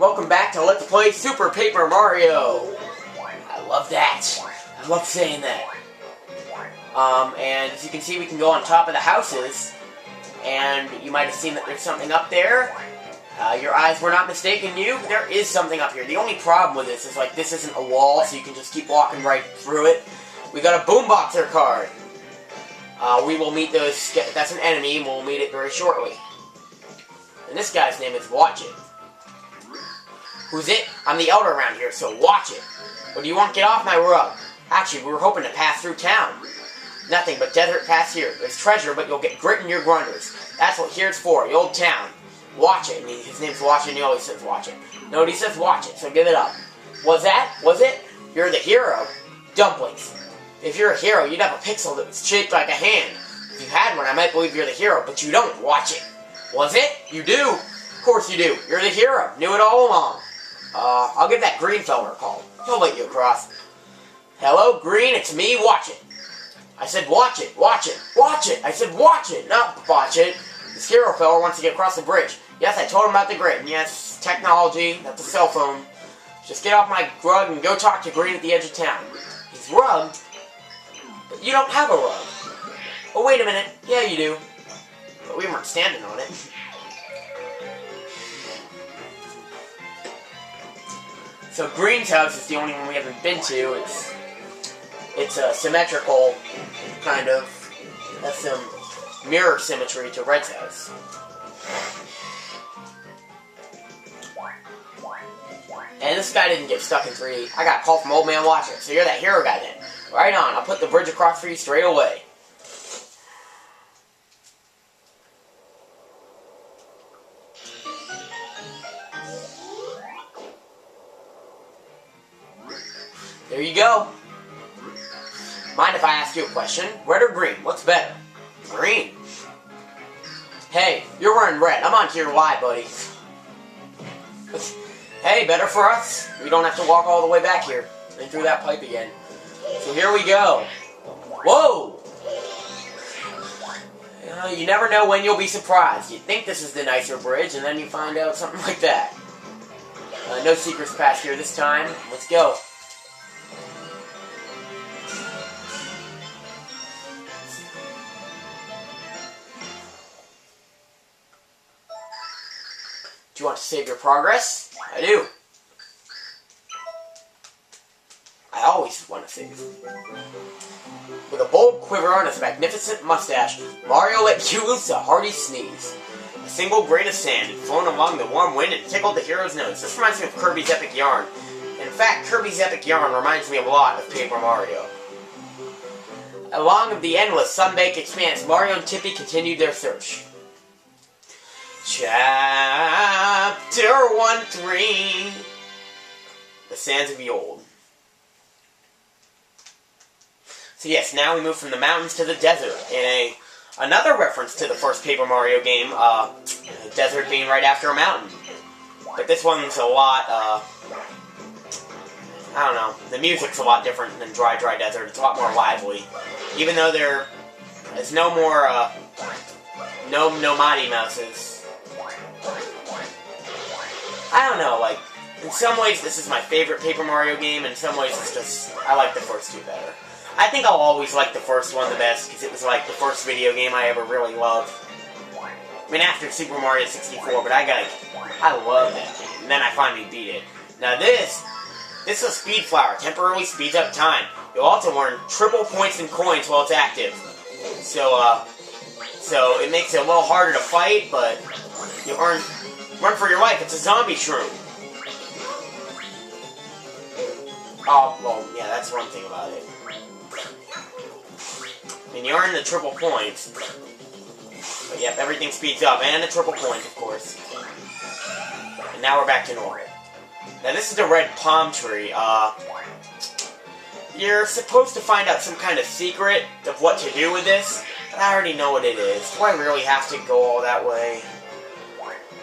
Welcome back to Let's Play Super Paper Mario. I love that. I love saying that. And as you can see, we can go on top of the houses. And you might have seen that there's something up there. Your eyes were not mistaken you. There is something up here. The only problem with this is, like, this isn't a wall, so you can just keep walking right through it. We got a Boomboxer card. We will meet those... That's an enemy, and we'll meet it very shortly. And this guy's name is Watch It. Who's it? I'm the elder around here, so watch it. What do you want? Get off my rug. Actually, we were hoping to pass through town. Nothing but desert past here. There's treasure, but you'll get grit in your grunders. That's what here's for, the old town. Watch it. And his name's Watch It, and he always says watch it. No, he says watch it, so give it up. Was that? Was it? You're the hero. Dumplings. If you're a hero, you'd have a pixel that was shaped like a hand. If you had one, I might believe you're the hero, but you don't. Watch it. Was it? You do. Of course you do. You're the hero. Knew it all along. I'll give that green fella a call. He'll let you across. Hello, Green, it's me, Watch It. I said watch it, watch it, watch it. I said watch it, not watch it. This hero fella wants to get across the bridge. Yes, I told him about the grid. And yes, technology, that's a cell phone. Just get off my rug and go talk to Green at the edge of town. He's rugged, but you don't have a rug. Oh, wait a minute. Yeah, you do. But we weren't standing on it. So Green's house is the only one we haven't been to. It's a symmetrical kind of, has some mirror symmetry to Red's house. And this guy didn't get stuck in 3D. I got a call from Old Man Watcher, so you're that hero guy then. Right on, I'll put the bridge across for you straight away. There you go. Mind if I ask you a question? Red or green? What's better? Green. Hey, you're wearing red. I'm on to your lie, buddy. Hey, better for us. We don't have to walk all the way back here. And through that pipe again. So here we go. Whoa! You never know when you'll be surprised. You think this is the nicer bridge, and then you find out something like that. No secrets past here this time. Let's go. Do you want to save your progress? I do. I always want to save. With a bold quiver on his magnificent mustache, Mario let you loose a hearty sneeze. A single grain of sand had flown along the warm wind and tickled the hero's nose. This reminds me of Kirby's Epic Yarn. In fact, Kirby's Epic Yarn reminds me a lot of Paper Mario. Along the endless sun-baked expanse, Mario and Tippy continued their search. Chapter 1-3. The Sands of the Old. So yes, now we move from the mountains to the desert in another reference to the first Paper Mario game, the desert being right after a mountain. But this one's a lot, I don't know, the music's a lot different than Dry Dry Desert. It's a lot more lively. Even though there's no more, no Mighty Mouses. I don't know, like, in some ways this is my favorite Paper Mario game, in some ways it's just, I like the first two better. I think I'll always like the first one the best, because it was like the first video game I ever really loved. I mean, after Super Mario 64, but I love that game, and then I finally beat it. Now this is a speed flower, temporarily speeds up time. You'll also earn triple points and coins while it's active. So it makes it a little harder to fight, but you run for your life. It's a zombie shroom. Oh, well, yeah, that's one thing about it. I mean, you earn the triple points. But yep, everything speeds up. And the triple points, of course. And now we're back to normal. Now, this is the red palm tree. You're supposed to find out some kind of secret of what to do with this. But I already know what it is. Do I really have to go all that way?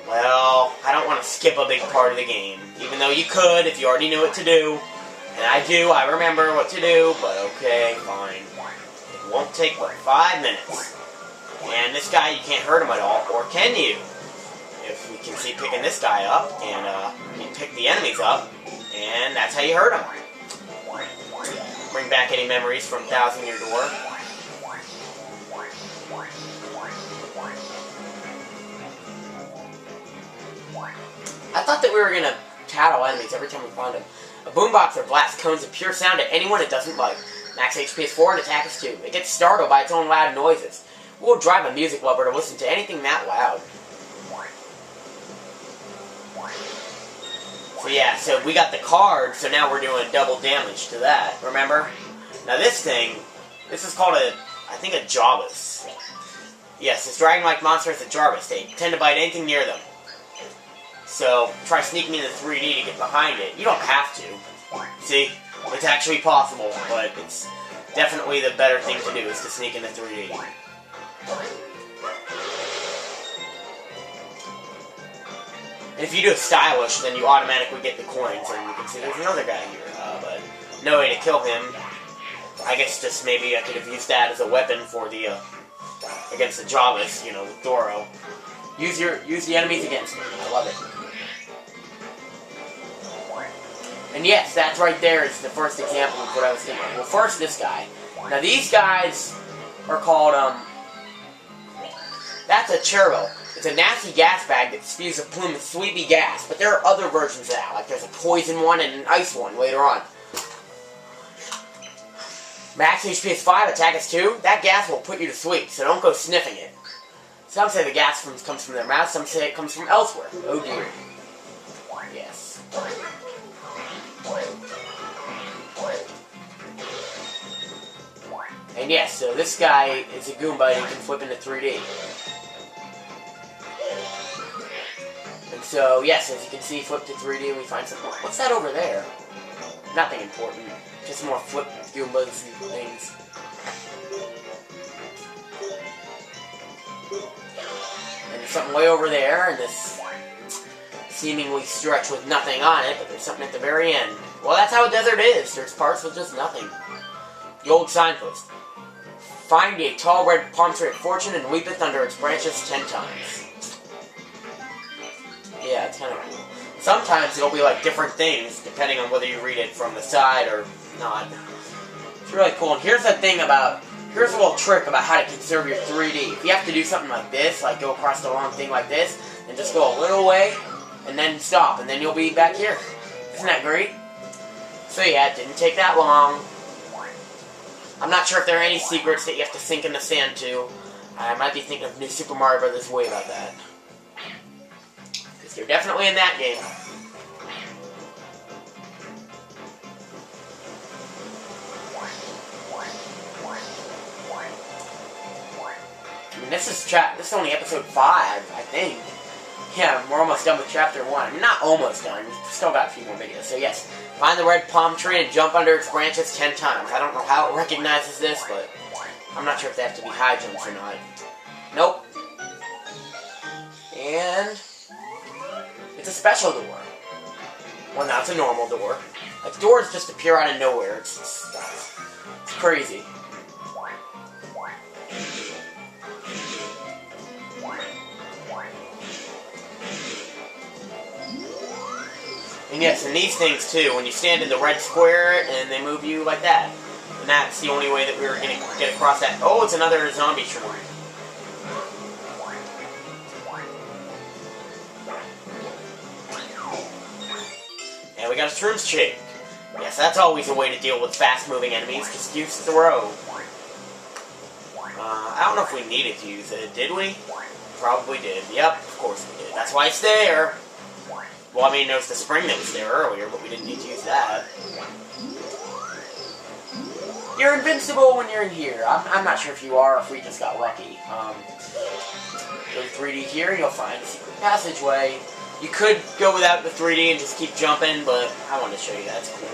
Well, I don't want to skip a big part of the game. Even though you could if you already knew what to do. And I do, I remember what to do, but okay, fine. It won't take but 5 minutes. And this guy, you can't hurt him at all, or can you? if we can see picking this guy up, and you pick the enemies up, and that's how you hurt them. Bring back any memories from Thousand Year Door. I thought that we were gonna tattle enemies every time we found them. A boombox or blast cones a pure sound at anyone it doesn't like. Max HP is 4 and attack is 2. It gets startled by its own loud noises. We'll drive a music lover to listen to anything that loud. So yeah, so we got the card, so now we're doing double damage to that, remember? Now this thing, this is called I think a Jarbus. Yes, this dragon-like monster is a Jarbus. They tend to bite anything near them. So, try sneaking into 3D to get behind it. You don't have to. See? It's actually possible, but it's definitely the better thing to do is to sneak into 3D. And if you do it stylish, then you automatically get the coins, and you can see there's another guy here. But no way to kill him. I guess just maybe I could have used that as a weapon for the, against the Jarbus, you know, with Doro. Use the enemies against him. I love it. And yes, that's right there is the first example of what I was thinking. Well, first, this guy. Now, these guys are called, that's a Churro. It's a nasty gas bag that spews a plume of sleepy gas, but there are other versions of that. Like, there's a poison one and an ice one later on. Max HP is 5, attack is 2. That gas will put you to sleep, so don't go sniffing it. Some say the gas comes from their mouth, some say it comes from elsewhere. Oh dear. Yes. And yes, so this guy is a Goomba and he can flip into 3D. And so, yes, as you can see, flip to 3D and we find something. What's that over there? Nothing important. Just more flip Goombas and things. And there's something way over there, and this seemingly stretch with nothing on it, but there's something at the very end. Well, that's how a desert is. There's parts with just nothing. The old signpost. Find a tall red palm tree of fortune and weepeth under its branches 10 times. Yeah, it's kind of cool. Sometimes it'll be like different things, depending on whether you read it from the side or not. It's really cool. And here's the thing about... Here's a little trick about how to conserve your 3D. If you have to do something like this, like go across the long thing like this, then just go a little way, and then stop, and then you'll be back here. Isn't that great? So yeah, it didn't take that long. I'm not sure if there are any secrets that you have to sink in the sand to. I might be thinking of New Super Mario Bros. Way about that. Because you're definitely in that game. I mean, this is only episode 5, I think. Yeah, we're almost done with chapter 1. I mean, not almost done. We've still got a few more videos. So yes, find the red palm tree and jump under its branches 10 times. I don't know how it recognizes this, but I'm not sure if they have to be high jumps or not. Nope. And it's a special door. Well, now it's a normal door. Like, doors just appear out of nowhere. It's crazy. And yes, and these things too, when you stand in the red square and they move you like that. And that's the only way that we were going to get across that. Oh, it's another zombie shroom. And we got a shroom shake. Yes, that's always a way to deal with fast-moving enemies. Just use throw. I don't know if we needed to use it, did we? Probably did. Yep, of course we did. That's why it's there. Well, I mean, there was the spring that was there earlier, but we didn't need to use that. You're invincible when you're in here. I'm not sure if you are or if we just got lucky. Go to 3D here, you'll find a secret passageway. You could go without the 3D and just keep jumping, but I wanted to show you that. It's cool.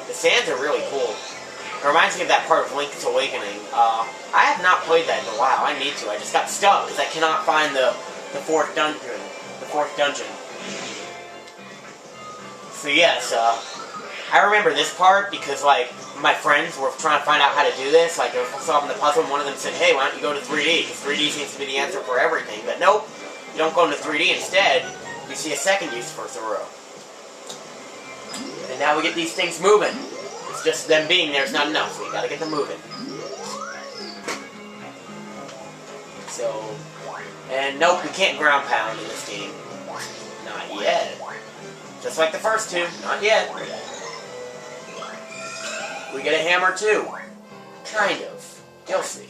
The sands are really cool. It reminds me of that part of Link's Awakening. I have not played that in a while. I need to. I just got stuck because I cannot find the fourth dungeon. So yes, I remember this part because, like, my friends were trying to find out how to do this. Like, they were solving the puzzle, and one of them said, hey, why don't you go to 3D? Because 3D seems to be the answer for everything. But nope, you don't go into 3D. Instead, you see a second use for Thoreau. And now we get these things moving. It's just them being there is not enough, so we gotta get them moving. So, and nope, we can't ground pound in this game. Not yet. Just like the first two, not yet. We get a hammer too. Kind of. You'll see.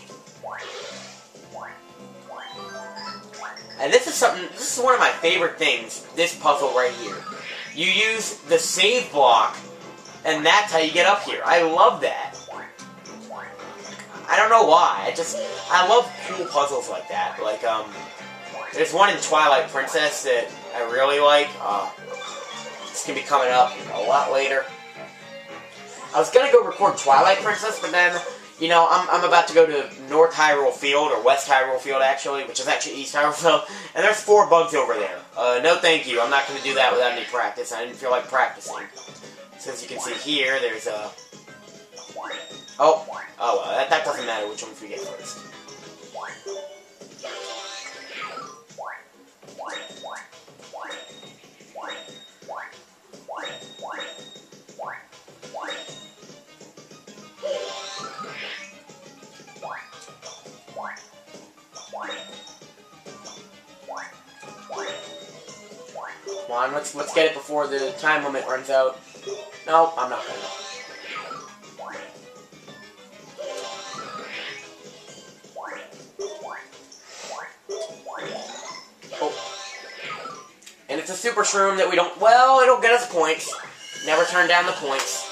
And this is one of my favorite things, this puzzle right here. You use the save block, and that's how you get up here. I love that. I don't know why. I love cool puzzles like that. Like, there's one in Twilight Princess that I really like. It's gonna be coming up a lot later. I was gonna go record Twilight Princess, but then, you know, I'm about to go to North Hyrule Field, or West Hyrule Field actually, which is actually East Hyrule Field, and there's 4 bugs over there. No thank you, I'm not gonna do that without any practice. I didn't feel like practicing. So as you can see here, there's a... Oh well, that doesn't matter which ones we get first. Come on, let's get it before the time limit runs out. No, I'm not gonna. Oh. And it's a super shroom that we don't... Well, it'll get us points. Never turn down the points.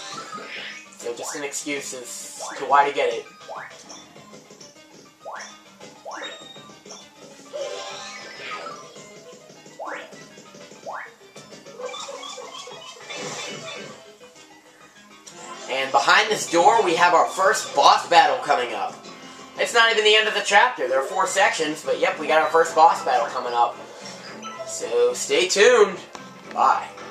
So just an excuse as to why to get it. And behind this door, we have our first boss battle coming up. It's not even the end of the chapter. There are 4 sections, but yep, we got our first boss battle coming up. So stay tuned. Bye.